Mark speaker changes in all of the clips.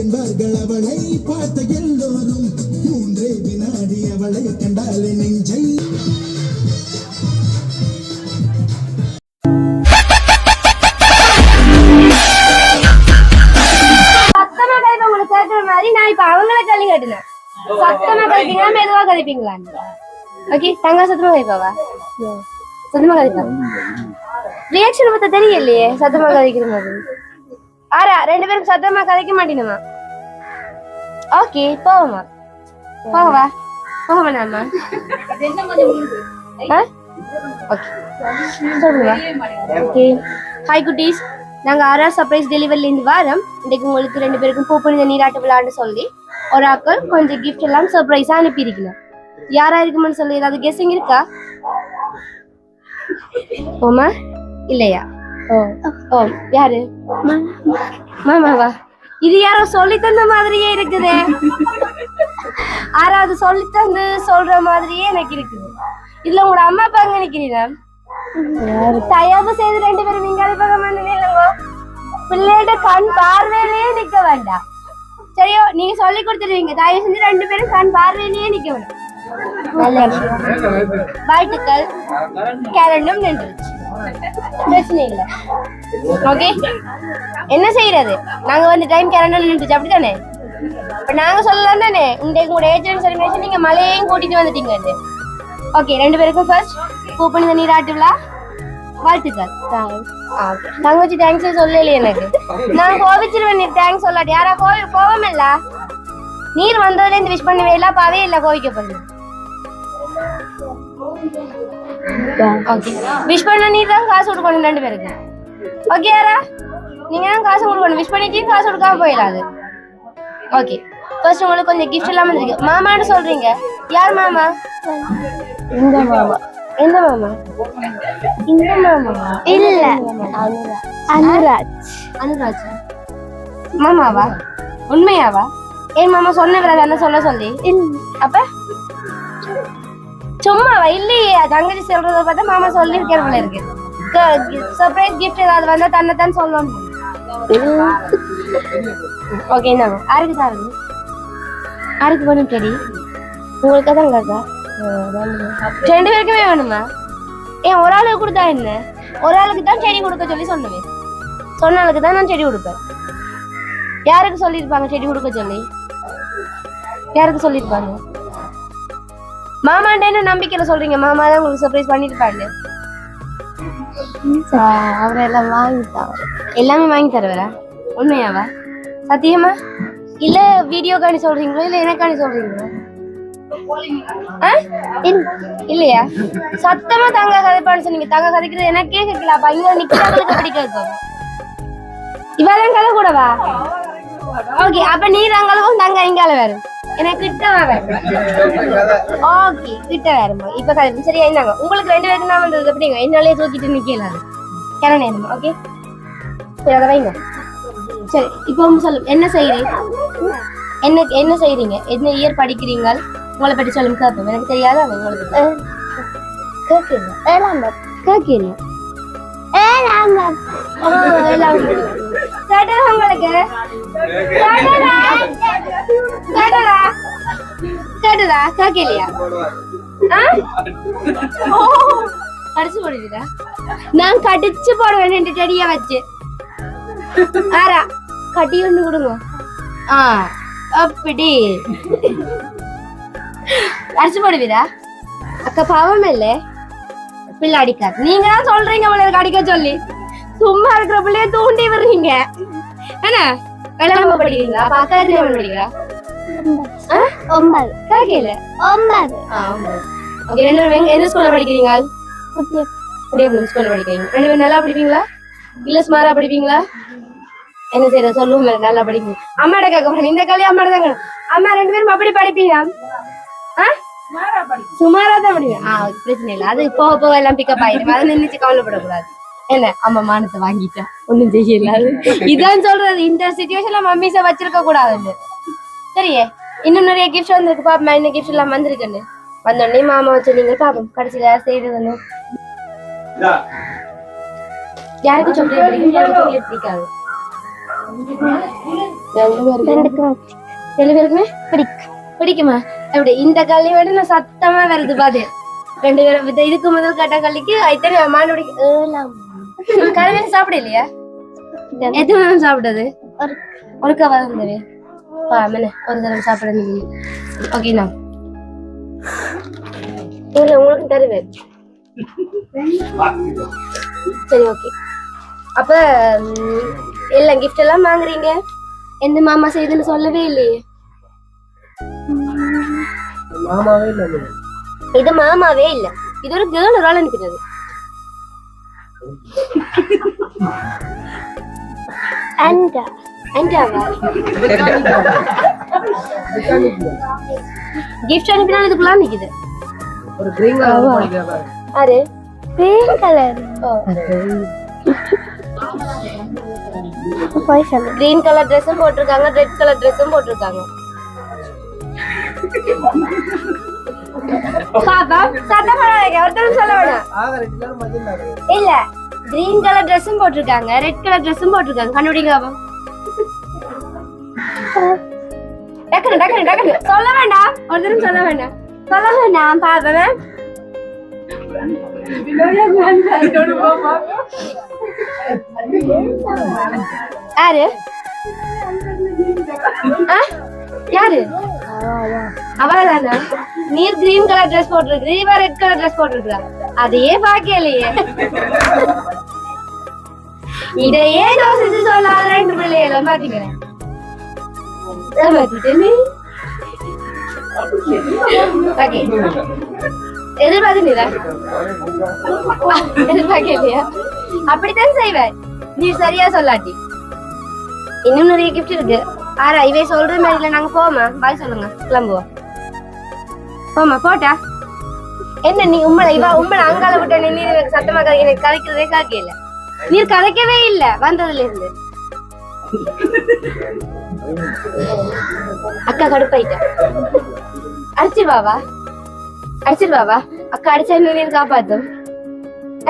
Speaker 1: என்பார்கள் அவளை பார்த்த எல்லோரும் 3 வினாடி அவளை கண்டாலே நெஞ்சை
Speaker 2: சத்தமா கதைப்ப உங்களுக்கு கேட்கிற மாதிரி நான் இப்ப அவங்கள கல்வி கட்டுனேன். சத்தமா கதைப்பீங்களா மெதுவா கதைப்பீங்களா? ஓகே தங்க சத்தமா கதைப்பாவா? சத்தமா கதைப்பா. ரியாக்ஷன் பார்த்தா தெரியலையே சத்தமா கதைக்கிற மாதிரி. ஆரா 2 பேரும் சத்தமா கதைக்க மாட்டீங்கம்மா. ஓகே போவோமா போவா போக வேணாமா? ஓகே ஹாய் குட்டீஸ், நாங்கள் ஆர்ஆர் சர்ப்ரைஸ் டெலிவரிலேருந்து வாரம். இன்றைக்கு உங்களுக்கு 2 பேருக்கும் பூப்புனித நீராட்டு விழான்னு சொல்லி ஒரு ஆக்கள் கொஞ்சம் கிஃப்ட் எல்லாம் சர்ப்ரைஸாக அனுப்பியிருக்கணும். யாரா இருக்குமென்னு சொல்லி ஏதாவது கெஸ்ஸிங் இருக்கா? ஓமா இல்லையா? ஓ ஓ யாரு? மாமாவா? இது யாரோ சொல்லி தந்த மாதிரியே இருக்குதே. யாராவது சொல்லி தந்து சொல்ற மாதிரியே எனக்கு இருக்குது. இதுல உங்களோட அம்மா அப்பா எங்க நிக்கிறீங்க? தயவு செய்து 2 பேரும் நீங்க பக்கம் இல்லைங்க. பிள்ளையோட கண் பார்வையிலேயே நிக்க வேண்டாம் சரியோ? நீங்க சொல்லி கொடுத்துருவீங்க. தயவு செஞ்சு 2 பேரும் கண் பார்வையிலேயே நிக்க வேண்டாம். வாழ்த்துக்கள். கேரண்டும் நின்றுச்சு, பிரச்சனை இல்லை. ஓகே என்ன செய்யறது? நாங்க வந்து டைம் கேரண்டும் நின்றுச்சு அப்படித்தானே? இப்ப நாங்க சொல்லலாம் தானே இன்றைக்கு உங்களோட ஏஜென்ட் செலிப்ரேஷன் நீங்க மலையையும் கூட்டிட்டு வந்துட்டீங்க. ஓகே 2 பேருக்கும் ஃபர்ஸ்ட் பூப்புனித நீராட்டு விழா வாழ்த்துக்கள். தங்கச்சி தேங்க்ஸ் சொல்லலையே எனக்கு. நான் கோவிச்சிருவேன் நீ தேங்க்ஸ் சொல்லாட்டி. யாரா கோவம் இல்ல? நீர் வந்ததுல இருந்து விஷ் பண்ணவே இல்ல, பாவே இல்ல கோவிக்கப்படுது. விஷ் பண்ண நீர் தான் காசு கொடுக்கணும் 2 பேருக்கு. ஓகே யாரா நீங்க தான் காசு கொடுக்கணும். விஷ் பண்ணிட்டு காசு கொடுக்காம போயிடாது. ஓகே ஃபர்ஸ்ட் உங்களுக்கு கொஞ்சம் கிஃப்ட் எல்லாம் வந்திருக்கு. மாமான்னு சொல்றீங்க. யார் மாமா? இந்த மாமா. எந்த மாமா? இந்த மாமா இல்ல, அனுராஜ். அனுராஜ் மாமாவா? உண்மையாவா? ஏன் மாமா சொன்ன விட சொல்ல சொல்லி அப்ப சும்மாவா? இல்லையே தங்கச்சி சொல்றத பார்த்தா மாமா சொல்லிருக்கிறவங்கள இருக்கு. சர்ப்ரைஸ் கிஃப்ட் ஏதாவது வந்தா தன்னைத்தான் சொல்லணும். ஓகே என்னங்க யாருக்கு தான் இருக்கு? யாருக்கு வேணும்? சரி உங்களுக்கு தான் இருக்கா? 2 பேருக்குமே வேணுமா? ஏன் ஒரு ஆளுக்கு கொடுத்தா என்ன? ஒரு ஆளுக்கு தான் செடி கொடுக்க சொல்லி சொன்னேன். சொன்ன ஆளுக்கு தான் நான் செடி கொடுப்பேன். யாருக்கு சொல்லியிருப்பாங்க செடி கொடுக்க சொல்லி? யாருக்கு சொல்லியிருப்பாங்க? மாமாண்ட என்ன நம்பிக்கையில சொல்றீங்க? மாமா தான் உங்களுக்கு சர்ப்ரைஸ் பண்ணிருப்பாங்க. அவர் எல்லாம் வாங்கி தர, எல்லாமே வாங்கி தருவாரா? உண்மையாவா? சத்தியமா? இல்ல வீடியோக்காண்டி சொல்றீங்களோ இல்ல எனக்காண்டி சொல்றீங்களோ? இல்லையா? சத்தமா தங்க கதைப்பான்னு சொன்னீங்க. தங்க கதைக்கிறது எனக்கே கேட்கல. அப்ப இங்க நிக்கிறவங்களுக்கு எப்படி கேட்கும்? இவதான் கதை கூடவா? ஓகே அப்ப நீர் அங்களுக்கும் தங்க இங்கால வேறு எனக்கு கிட்ட வேற. ஓகே கிட்ட வேறுமா? இப்ப கதை சரியா என்னங்க உங்களுக்கு 2 பேருக்கு நான் வந்தது எப்படிங்க? என்னாலே தூக்கிட்டு நிக்கலாது கிளம்ப நேரமா. ஓகே சரி அதை வைங்க. சரி இப்போ சொல்லு என்ன செய்யறீங்க? என்ன செய்யறீங்க? என்ன இயர் படிக்கிறீங்க? உங்களை பற்றி சொல்லுங்க கேட்போம். எனக்கு தெரியாது அது உங்களுக்கு கேட்கல. கேட்கல கேட்டதா? கேட்கலையா? கடிச்சு போடுவீரா? நான் கடிச்சு போடுவேன் 2 செடியா வச்சு. ஆரா கட்டி ஒண்ணு கொடுங்க. அப்படி அடிச்சு போடுவீரா? அக்கா பாவம் இல்ல பிள்ளை அடிக்காது. நீங்க தான் சொல்றீங்க பிள்ளைகளுக்கு அடிக்க சொல்லி. சும்மா இருக்கிற பிள்ளைய தூண்டி விடுறீங்க. என்ன கல்யாணம் படிக்கிறீங்களா? பக்கத்துல படிக்கிறா? 9 கேட்கல. 9 ஓகே 2 பேரும் எந்த ஸ்கூல்ல படிக்கிறீங்க? புதிய ஸ்கூல்ல படிக்கிறீங்க. 2 பேரும் நல்லா படிப்பீங்களா இல்ல ஸ்மாரா படிப்பீங்களா? என்ன செய்யற சொல்லுங்க. நல்லா படிப்பீங்க. அம்மாட்ட கேட்க போறேன். இந்த கல்யாணம் அம்மாட்ட தாங்க. அம்மா 2 பேரும் அப்படி படிப்பீங்க? சுமாரா தான் முடியும். பிரச்சனை இல்லை, அது போக போக எல்லாம் பிக்கப் ஆயிடும். அதை நினைச்சு கவலைப்படக்கூடாது. என்ன அம்மா மானத்தை வாங்கிட்டா ஒண்ணும் செய்யல. இதான் சொல்றது, இந்த சிச்சுவேஷன்ல மம்மிஸ வச்சிருக்க கூடாதுன்னு. சரியே, இன்னும் நிறைய கிஃப்ட் வந்திருக்கு. பாப்பா என்ன கிஃப்ட் எல்லாம் வந்திருக்குன்னு வந்தோடனே மாமா வச்சு நீங்க பாப்போம் கடைசியில யார் செய்யறதுன்னு. யாருக்கு சாக்லேட் பிடிக்கும், யாருக்கு சாக்லேட் பிடிக்காது. ரெண்டு பேருக்குமே பிடிக்குமா? எப்படி இந்த கல்வி விட நான் சத்தமா வருது பாது. ரெண்டு பேரும் இதுக்கு முதல் கட்ட கல்விக்கு இத்தனை அம்மானு கல்வி சாப்பிட இல்லையா? எத்தனை சாப்பிட்டது? ஒரு கவர் இருந்தது. ஒரு தடவை சாப்பிட. ஓகேண்ணா, உங்களுக்கு தருவேன். சரி, ஓகே. அப்ப எல்லாம் கிஃப்ட் எல்லாம் வாங்குறீங்க. எந்த மாமா செய்துன்னு சொல்லவே இல்லையே.
Speaker 3: மாமாவே இல்ல.
Speaker 2: இது மாமாவே இல்ல, இது ஒரு கேர்ள் ஒரு ஆள் அனுப்பினது. கிஃப்ட் அனுப்பினா இதுக்குள்ள நிக்குது.
Speaker 3: ஒரு கிரீன் கலர்.
Speaker 2: அரே கிரீன் கலர். கிரீன் கலர் ட்ரெஸ்ஸும் போட்டிருக்காங்க, ரெட் கலர் ட்ரெஸ்ஸும் போட்டிருக்காங்க. பாப்பா சத்தம் போடாதீங்க, ஒருத்தரும் சொல்ல வேணாம். இல்ல, கிரீன் கலர் ட்ரெஸ்ஸும் போட்டிருக்காங்க, ரெட் கலர் ட்ரெஸ்ஸும் போட்டிருக்காங்க. கண்டுபிடிங்க பாப்பா. டக்குனு டக்குனு டக்குனு சொல்ல வேண்டாம், ஒருத்தரும் சொல்ல வேண்டாம். சொல்ல வேண்டாம் பாப்பா. யாரு யாரு? அவளதானா? நீர் கிரீன் கலர் ட்ரெஸ் போட்டிருக்கு, இவ ரெட் கலர் ட்ரெஸ் போட்டிருக்கா. அதையே பாக்கலையே. இதையே யோசிச்சு சொல்லாத ரெண்டு பிள்ளைகளும் பாத்தீங்களேன். எதிர்பார்க்கலையா? அப்படித்தான் செய்வேன் நீ சரியா சொல்லாட்டி. இன்னும் நிறைய கிஃப்ட் இருக்கு. ஆரா இவை சொல்ற மாதிரி இல்ல. நாங்க போமா, பாய் சொல்லுங்க, கிளம்புவோம். போமா போட்டா என்ன நீ உம்மளை அங்கால விட்ட நீர் சத்தமா எனக்கு கதைக்கிறதே காக்கல. நீர் கதைக்கவே இல்ல வந்ததுல இருந்து. அக்கா கடுப்பாயிட்ட. அடிச்சிருவாவா அக்கா அடிச்சா நீர் காப்பாத்தும்.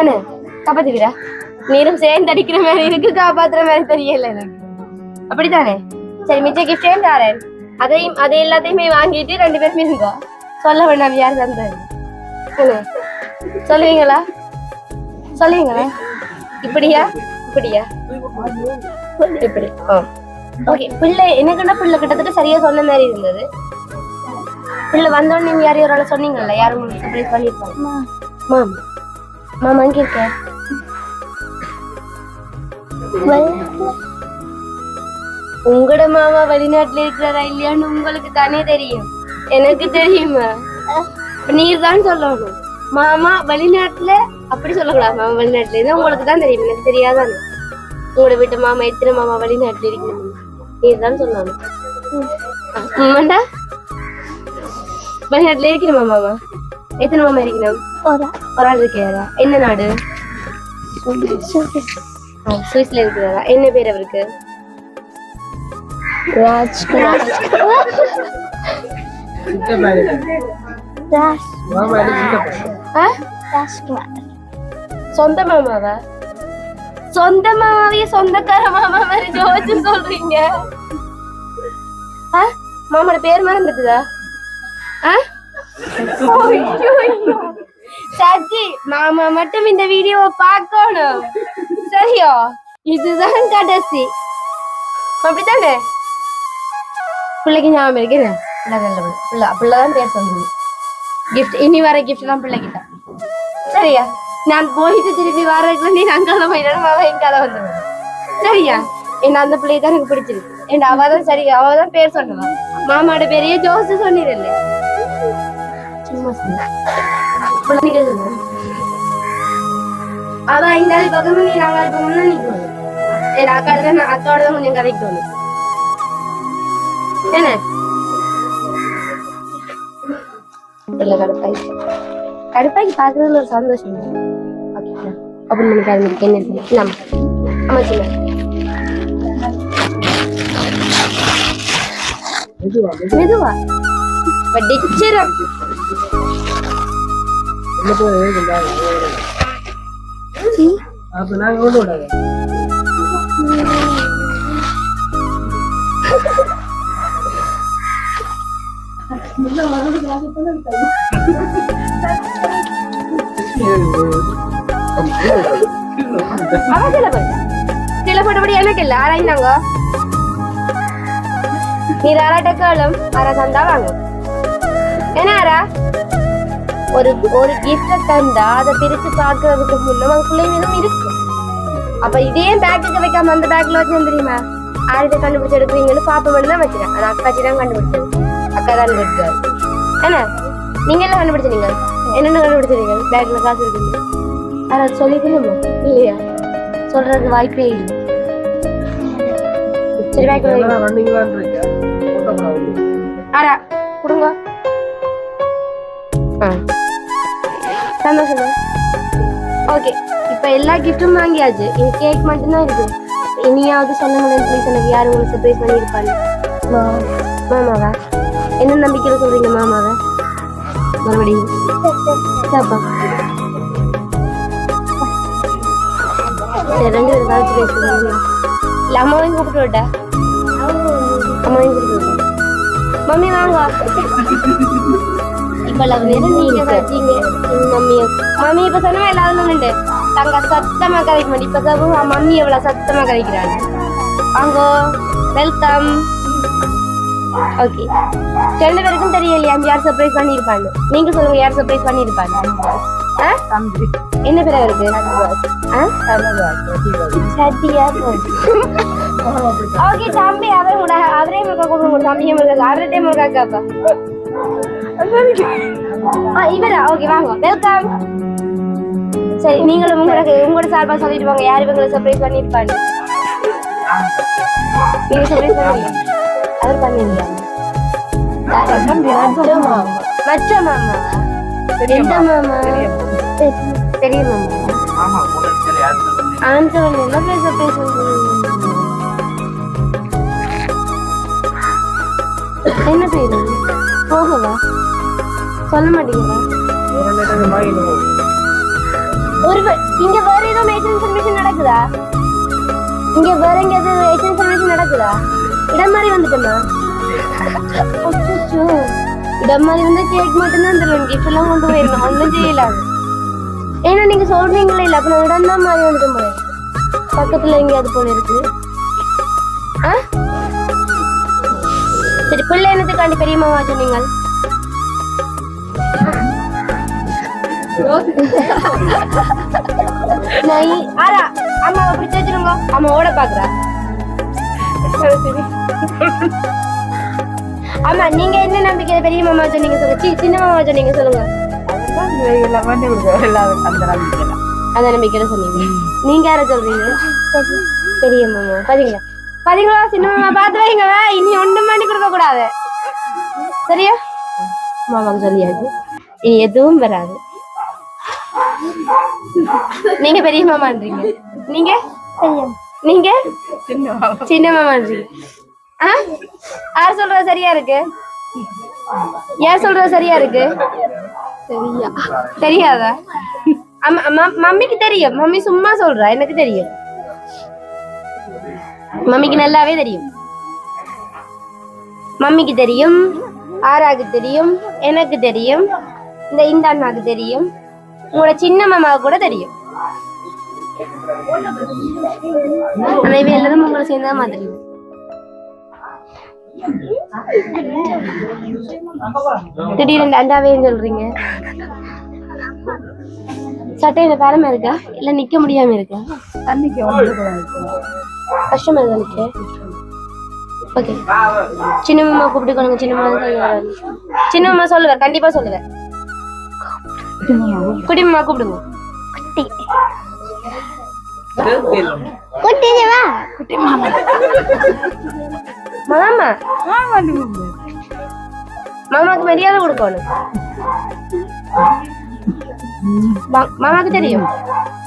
Speaker 2: என்ன காப்பாத்துவீரா? நீரும் சேர்ந்து அடிக்கிற மாதிரி இருக்கு, காப்பாத்துற மாதிரி தெரியல எனக்கு. அப்படித்தானே? சரி, மிச்ச கிஃப்ட் தாரேன். அதை எல்லாத்தையுமே வாங்கிட்டு ரெண்டு பேருமே இருக்கோம். சொல்ல வேண்டாம் யார் தந்தது. சொல்லுவீங்களா? இப்படியா இப்படி? ஓகே. பிள்ளை எனக்குன்னா பிள்ளை கிட்டத்தட்ட சரியா சொன்ன மாதிரி இருந்தது. பிள்ளை வந்தோடனே நீங்க யாரையும் ஒரு ஆளை சொன்னீங்கல்ல, யாரும் உங்களுக்கு சர்ப்ரைஸ் பண்ணிருப்பாங்க. மாமா அங்க இருக்க. உங்களோட மாமா வெளிநாட்டுல இருக்கிறாரா இல்லையான்னு உங்களுக்கு தானே தெரியும். எனக்கு தெரியுமா? நீர் தான் சொல்லணும். மாமா வெளிநாட்டுல அப்படி சொல்லக்கூடாது. மாமா வெளிநாட்டுல இருந்தா உங்களுக்கு தான் தெரியும், எனக்கு தெரியாதானே. உங்களோட வீட்டு மாமா எத்தனை மாமா வெளிநாட்டுல இருக்கணும் நீர் தான் சொல்லணும். ஆமாண்டா, வெளிநாட்டுல இருக்கணுமா மாமா? எத்தனை மாமா இருக்கணும்? ஒரு ஆள் இருக்கிறாரா? என்ன நாடு? சுவிஸ்ல இருக்கிறாரா? என்ன பேர் அவருக்கு? ராஜ்குமார். சொந்த மாமாவா? சொந்த மாமாவையே சொந்தக்கார மாமா மாதிரி ஜோதிச்சு சொல்றீங்க. மாமாவோட பேர் மறந்துட்டுதா? சச்சி, மாமா மட்டும் இந்த வீடியோவை பார்க்கணும், சரியா? இதுதான் கடைசி, அப்படித்தானே? பிள்ளைக்கு ஞாபகம் இருக்கிறேன். அப்படிதான் பேர் சொன்னது. கிஃப்ட் இனி வர கிஃப்ட் எல்லாம் பிள்ளைகிட்ட, சரியா? நான் போயிட்டு திருப்பி வரக்குள்ள நீ அங்கால போயிடும், அவ எங்கால வந்துடுவேன், சரியா? என்ன அந்த பிள்ளையை தான் எனக்கு பிடிச்சிருக்கு. என் அவதான் சரி, அவதான் பேர் சொன்னவா. மாமாவோட பேரையே ஜோசு சொன்னிடல, சும்மா சொன்ன. அவ இந்த பக்கமும் நீ நாங்க பக்கமும் நிக்கணும். என் அக்காவோட தான் கொஞ்சம் கதைக்கணும். என்ன இல்ல கடுப்பாய்க்கு கடுப்பாய்க்கு பாக்குறதுல ஒரு சந்தோஷம் ஓகே அப்படி நினைக்காது என்ன இருக்கு இல்லாம ஆமா சின்ன மெதுவா வடிச்சிரும்
Speaker 3: அப்ப நாங்க கொண்டு விடாது
Speaker 2: அவன் கீழே போட்டபடி எனக்கு இல்ல ஆராய்ந்தாங்க நீர் ஆராட்டக்காலம் ஆரா தந்தா வாங்க என்ன ஆரா ஒரு ஒரு கிஃப்ட தந்தா அதை பிரிச்சு பாக்குறதுக்கு முன்ன அவங்களுக்குள்ள எதுவும் இருக்கு அப்ப இதே பேக்குக்கு வைக்காம அந்த பேக்ல வச்சு தெரியுமா ஆரிட்ட கண்டுபிடிச்சு எடுக்கிறீங்கன்னு பாப்போம்னு தான் வச்சிருக்கேன் ஆனா அக்காச்சி தான் கண்டுபிடிச்சது அக்கா தான் கண்டுபிடிச்சாரு என்ன நீங்க எல்லாம் கண்டுபிடிச்சீங்க என்னென்ன கண்டுபிடிச்சிருக்கீங்க பேக்ல காசு இருக்குங்க ஆனா சொல்லிக்கணுமா இல்லையா சொல்றதுக்கு வாய்ப்பே இல்லை சரி பேக்ல ஆரா கொடுங்க சந்தோஷமா ஓகே இப்ப எல்லா கிஃப்டும் வாங்கியாச்சு இனி கேக் மட்டும்தான் இருக்கு இனியாவது சொல்ல முடியும் ப்ளீஸ் எனக்கு யாரு உங்களுக்கு சர்ப்ரைஸ் பண்ணியிருப்பாங்க மாமாவா என்ன நம்பிக்கையில சொல்றீங்க மாமாவை மறுபடியும் சாப்பா சரி 2 பேரும் கழிச்சு பேசுவாங்க இல்ல அம்மாவையும் கூப்பிட்டு விட்டா அம்மாவையும் கூப்பிட்டு விட்டா மம்மி வாங்க இப்ப நேரம் நீங்க கழிச்சீங்க மம்மி இப்ப சொன்னா எல்லாரும் நின்று தங்க சத்தமா கதைக்க மாட்டேன் இப்ப மம்மி எவ்வளவு சத்தமா கதைக்கிறாங்க வாங்கோ வெல்கம் ஓகே 2 பேருக்கும் தெரியலையா யார் சர்ப்ரைஸ் பண்ணிருப்பாங்க நீங்க சொல்லுங்க யார் சர்ப்ரைஸ் பண்ணிருப்பாங்க என்ன பேரா இருக்கு ஓகே தம்பி அவரே முருகா கொடுங்க தம்பியே முருகா அவர்கிட்டே முருகா காப்பா இவரா ஓகே வாங்க வெல்கம் சரி நீங்களும் உங்களோட சார்பா சொல்லிட்டு வாங்க யார் இவங்களை சர்ப்ரைஸ் பண்ணிருப்பாங்க நீங்க சர்ப்ரைஸ் பண்ணுவீங்க அவர் பண்ணிருந்தாங்க மற்ற மாமா எந்த மாமா பெரிய மாமா ஆன்சர் என்ன பேச என்ன பேரு போகவா சொல்ல மாட்டீங்களா இங்க வேற ஏதோ மேஜர் இன்ஃபர்மேஷன் நடக்குதா இங்க வேற எங்கேயாவது மேஜர் இன்ஃபர்மேஷன் நடக்குதா இடம் மாதிரி வந்துட்டோமா இடம் மாதிரி வந்து கேக் மட்டும்தான் தருவேன் கிஃப்ட் எல்லாம் கொண்டு போயிடணும் ஒன்றும் செய்யலாம் ஏன்னா நீங்க சொல்றீங்களே இல்ல அப்ப நான் இடம் தான் மாதிரி வந்துட்டோம் போல பக்கத்துல எங்கேயாவது போல இருக்கு சரி பிள்ளை என்னத்துக்காண்டி பெரியம்மாவா சொன்னீங்க அம்மாவை பிடிச்சு வச்சிருங்க அம்மா ஓட பாக்குறா ஆமா நீங்க என்ன நம்பிக்கை பெரிய மாமா சொன்னீங்க சொல்லுங்க சின்ன மாமா சொன்னீங்க சொல்லுங்க அந்த நம்பிக்கையில சொன்னீங்க நீங்க யார சொல்றீங்க பெரிய மாமா பாத்தீங்களா பாத்தீங்களா சின்ன மாமா பாத்து வைங்க இனி ஒண்ணும் பண்ணி கொடுக்க கூடாது சரியா மாமாவுக்கு சொல்லியாச்சு இனி எதுவும் வராது நீங்க பெரிய மாமான்றீங்க நீங்க சின்ன மாமான்றீங்க யார் சொல்றது சரியா இருக்கு யார் சொல்றது சரியா இருக்கு தெரியாதா மம்மிக்கு தெரியும் மம்மி சும்மா சொல்றா எனக்கு தெரியும் மம்மிக்கு நல்லாவே தெரியும் மம்மிக்கு தெரியும் ஆராக்கு தெரியும் எனக்கு தெரியும் இந்த அண்ணாக்கு தெரியும் உங்களோட சின்ன மாமாவுக்கு கூட தெரியும் ஆனா இவ எல்லாரும் உங்களை சேர்ந்தா மாதிரி திடீர்னு அண்டாவே சொல்றீங்க சட்டையில பேரமா இருக்கா இல்ல நிக்க முடியாம இருக்கா கஷ்டமா இருக்கா ஓகே சின்ன மாமா கூப்பிட்டுக்கோங்க சின்ன மாமா சொல்லுவேன் கண்டிப்பா சொல்லுவேன் குட்டி மாமா கூப்பிடுங்க குட்டி மாமா மாமா மாமாக்கு மரியாதை கொடுக்கணும் மாமாக்கு தெரியும்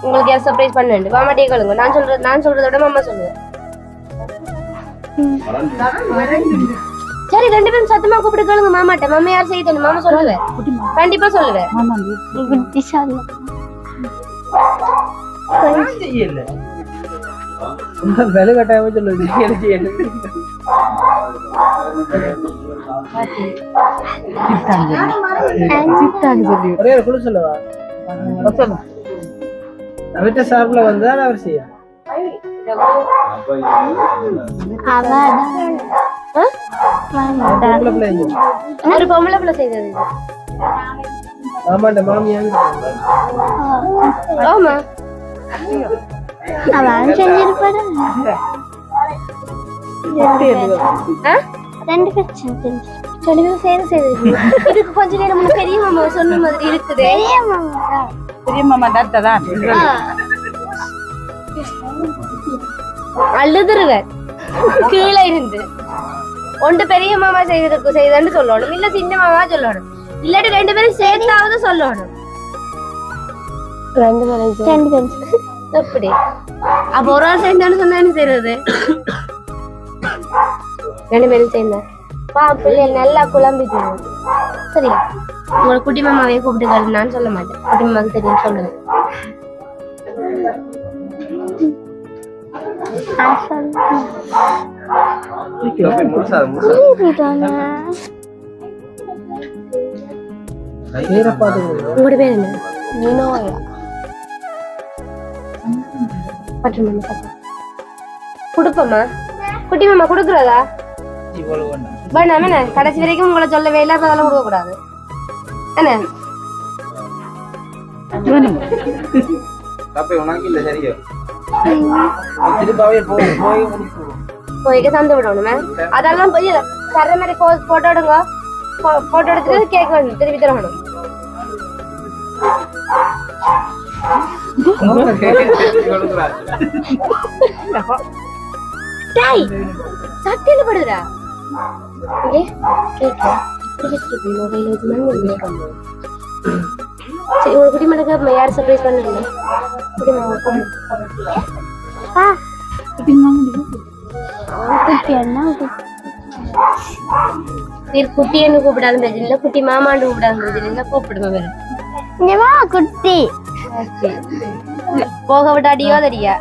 Speaker 2: உங்களுக்கு யார் சர்ப்ரைஸ் பண்ணு. மாமாட்டே கேளுங்க. நான் சொல்றத விட மாமா சொல்லுவேன். சரி, 2 பேரும் சத்தமா கூப்பிட்டு கேளுங்க மாமாட்ட. மாமா யார் செய்யணும் மாமா சொல்லுவேன். கண்டிப்பா சொல்லுவேன்.
Speaker 3: வேலை கட்டாயமா சொல்லுது. ஒரே ஒரு குழு சொல்லவா? அவர்கிட்ட சார்பில் வந்தா அவர் செய்ய
Speaker 2: ஒரு பொம்பளை பிள்ளை செய்தது.
Speaker 3: ஆமாண்ட மாமியாங்க.
Speaker 2: ஆமா
Speaker 4: அவன் செஞ்சிருப்பாரு. 2 பேரும் சேர்ந்து செய்திருக்கு.
Speaker 2: இதுக்கு கொஞ்ச நேரம் முன்ன பெரிய மாமா சொன்ன மாதிரி இருக்குது.
Speaker 4: பெரிய மாமா தான்
Speaker 2: அழுதுருவேன் கீழே இருந்து. ஒன்று பெரிய மாமா செய்தன்னு சொல்லணும், இல்ல சின்ன மாமா சொல்லணும், இல்லாட்டி 2 பேரும் சேர்த்தாவது சொல்லணும். 2 பேரும் எப்படி? அப்ப ஒரு ஆள் சேர்ந்தான்னு சொன்னா என்ன செய்யறது? 2 பேரும் சேர்ந்த பிள்ளை நல்லா குழம்பி தருவோம். சரியா? உங்களை குட்டி மாமாவே கூப்பிட்டு நான் சொல்ல மாட்டேன். குட்டி மாமாவுக்கு தெரியும் சொல்லுவேன். உங்களோட பேர் என்ன? குடுப்பமா குட்டி மாமா குடுக்குறதா? வேணாம் என்ன, கடைசி வரைக்கும் உங்களை சொல்லவே இல்லை. அப்ப அதெல்லாம் கொடுக்க கூடாது என்ன? போய்க்க தந்து விடணுமே. அதெல்லாம் போய் தர மாதிரி போட்டோ எடுங்க. போட்டோ எடுத்துட்டு கேக் வேணும், திருப்பி தரணும். சட்டியில படுறா சரி. ஒரு குட்டி மடக்கு யார் சர்ப்ரைஸ் பண்ணல? குட்டின்னு கூப்பிடாலும் பிரச்சனை இல்லை, குட்டி மாமான்னு கூப்பிடாலும் பிரச்சனை இல்லை. கூப்பிடுங்க
Speaker 4: குட்டி.
Speaker 2: போக விட்டு அடியோ தெரியா?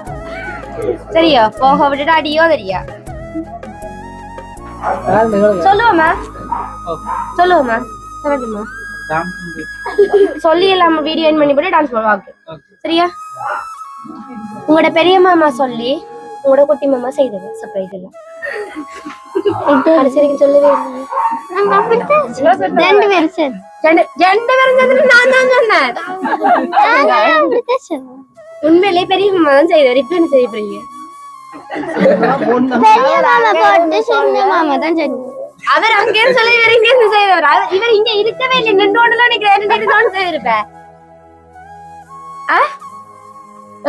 Speaker 2: சரியா? போக விட்டுட்டு அடியோ தெரியா? சொல்லுவோமா சொல்லுவோமா சொல்லட்டுமா? சொல்லி எல்லாம் வீடியோ என் பண்ணி போட்டு டான்ஸ் பண்ணுவாங்க. சரியா? உங்களோட பெரிய மாமா சொல்லி உங்களோட குட்டி மாமா செய்தது சர்ப்ரைஸ் எல்லாம். கடைசி சொல்லவே இல்லை.
Speaker 4: 2 பேரும் சேர்ந்து
Speaker 2: நான் தான் சொன்னேன். உண்மையிலே பெரிய மாமா தான் செய்தார். இப்ப என்ன செய்ய போறீங்க? அவர் அங்கே சொல்லி இவர் இங்க செய்தவர். இவர் இங்க இருக்கவே இல்லை. 2 செய்திருப்பேன்.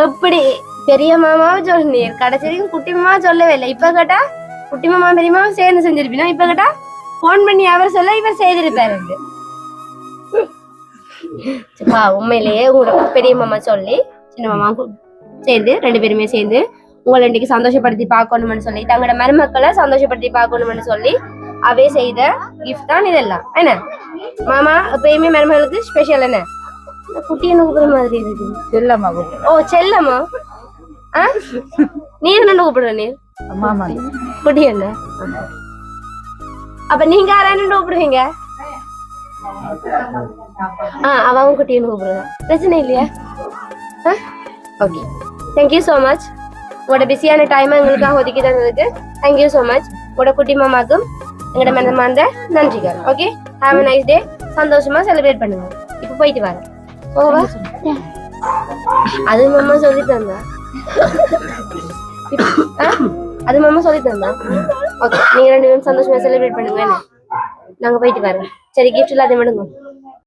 Speaker 2: எப்படி பெரிய மாமாவை சொன்னீர், கடைசி வரைக்கும் குட்டி மாமா சொல்லவே இல்லை. இப்ப கேட்டா குட்டி மாமா பெரிய மாமா சேர்ந்து செஞ்சிருப்பீங்க. இப்ப கேட்டா போன் பண்ணி அவர் சொல்ல இவர் செய்திருப்பாரு. உண்மையிலேயே உங்களோட பெரிய மாமா சொல்லி சின்ன மாமா சேர்ந்து 2 பேருமே சேர்ந்து உங்களை இன்னைக்கு சந்தோஷப்படுத்தி பார்க்கணும்னு சொல்லி, தங்களோட மருமக்களை சந்தோஷப்படுத்தி பார்க்கணும்னு சொல்லி அவே செய்த கிஃப்ட் தான் இதெல்லாம். என்ன மாமா எப்பயுமே மருமகளுக்கு ஸ்பெஷல் என்ன? குட்டி என்ன கூப்பிடுற மாதிரி இருக்கு.
Speaker 3: செல்லம்மா.
Speaker 2: ஓ செல்லம்மா. நீர் என்ன கூப்பிடுற? நீர்
Speaker 3: மாமா.
Speaker 2: குட்டி என்ன? அப்ப நீங்க யாரான்னு கூப்பிடுவீங்க? அவங்க குட்டின்னு கூப்பிடுறதா? பிரச்சனை இல்லையா? Okay, thank you so much. உங்களோட பிஸியான டைமை எங்களுக்காக ஒதுக்கி தந்ததுக்கு தேங்க்யூ ஸோ மச். உங்களோட குட்டி மாமாக்கும் எங்களோட மனமார்ந்த நன்றிகள். Okay, have a nice day. சந்தோஷமா செலிப்ரேட் பண்ணுங்க. இப்போ போயிட்டு வரேன். ஓவா? அது மாமா சொல்லி தந்தா. அது மாமா சொல்லி தந்தா. ஓகே, நீங்க 2 பேரும் சந்தோஷமா செலிப்ரேட் பண்ணுங்க. நாங்க போயிட்டு வரோம். சரி, கிஃப்ட் எல்லாத்தையும் எடுங்க.